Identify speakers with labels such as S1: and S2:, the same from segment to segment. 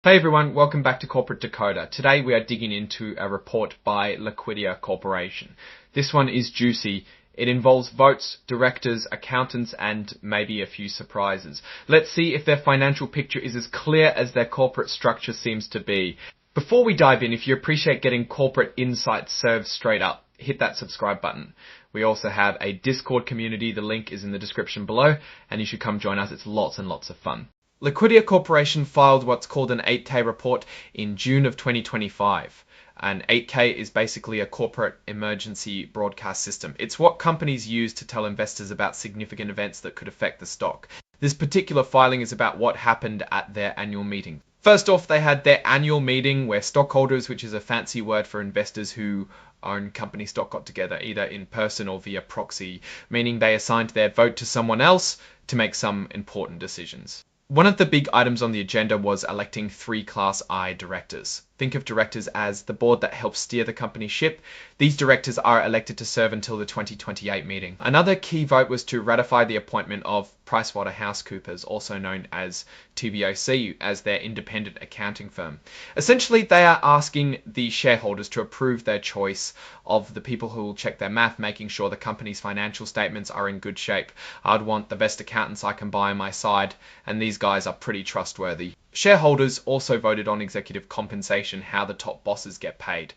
S1: Hey everyone, welcome back to Corporate Decoder. Today we are digging into a report by Liquidia Corporation. This one is juicy. It involves votes, directors, accountants, and maybe a few surprises. Let's see if their financial picture is as clear as their corporate structure seems to be. Before we dive in, if you appreciate getting corporate insights served straight up, hit that subscribe button. We also have a Discord community. The link is in the description below, and you should come join us. It's lots and lots of fun. Liquidia Corporation filed what's called an 8K report in June of 2025. An 8K is basically a corporate emergency broadcast system. It's what companies use to tell investors about significant events that could affect the stock. This particular filing is about what happened at their annual meeting. First off, they had their annual meeting where stockholders, which is a fancy word for investors who own company stock, got together either in person or via proxy, meaning they assigned their vote to someone else to make some important decisions. One of the big items on the agenda was electing 3 Class I directors. Think of directors as the board that helps steer the company ship. These directors are elected to serve until the 2028 meeting. Another key vote was to ratify the appointment of PricewaterhouseCoopers, also known as TBOC, as their independent accounting firm. Essentially, they are asking the shareholders to approve their choice of the people who will check their math, making sure the company's financial statements are in good shape. I'd want the best accountants I can buy on my side, and these guys are pretty trustworthy. Shareholders also voted on executive compensation, how the top bosses get paid.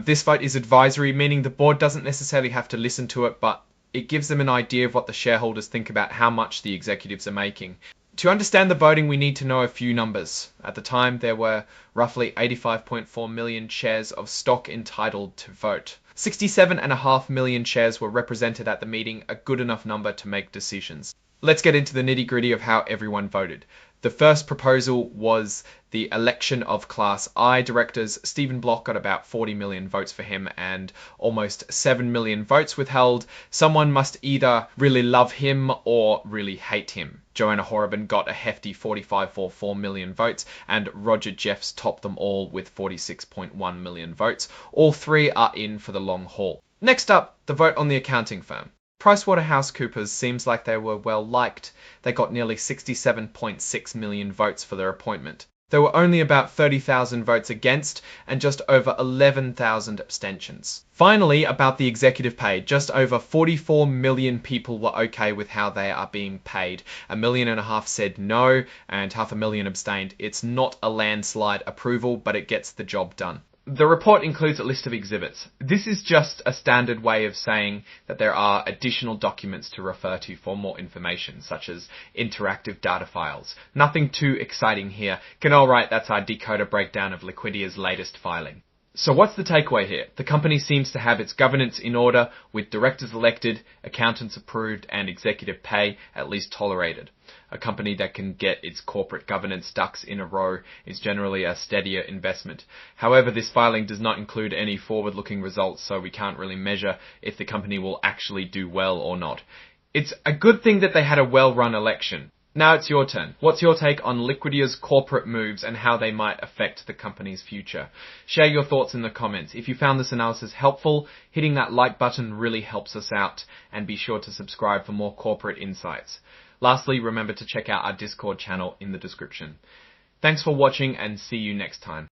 S1: This vote is advisory, meaning the board doesn't necessarily have to listen to it, but it gives them an idea of what the shareholders think about how much the executives are making. To understand the voting, we need to know a few numbers. At the time, there were roughly 85.4 million shares of stock entitled to vote. 67.5 million shares were represented at the meeting, a good enough number to make decisions. Let's get into the nitty-gritty of how everyone voted. The first proposal was the election of Class I directors. Stephen Block got about 40 million votes for him and almost 7 million votes withheld. Someone must either really love him or really hate him. Joanna Horobin got a hefty 45.4 million votes, and Roger Jeffs topped them all with 46.1 million votes. All three are in for the long haul. Next up, the vote on the accounting firm. PricewaterhouseCoopers seems like they were well liked. They got nearly 67.6 million votes for their appointment. There were only about 30,000 votes against and just over 11,000 abstentions. Finally, about the executive pay, just over 44 million people were okay with how they are being paid. 1.5 million said no and 500,000 abstained. It's not a landslide approval, but it gets the job done. The report includes a list of exhibits. This is just a standard way of saying that there are additional documents to refer to for more information, such as interactive data files. Nothing too exciting here. Alright, that's our decoder breakdown of Liquidia's latest filing. So what's the takeaway here? The company seems to have its governance in order, with directors elected, accountants approved, and executive pay at least tolerated. A company that can get its corporate governance ducks in a row is generally a steadier investment. However, this filing does not include any forward-looking results, so we can't really measure if the company will actually do well or not. It's a good thing that they had a well-run election. Now it's your turn. What's your take on Liquidia's corporate moves and how they might affect the company's future? Share your thoughts in the comments. If you found this analysis helpful, hitting that like button really helps us out, and be sure to subscribe for more corporate insights. Lastly, remember to check out our Discord channel in the description. Thanks for watching and see you next time.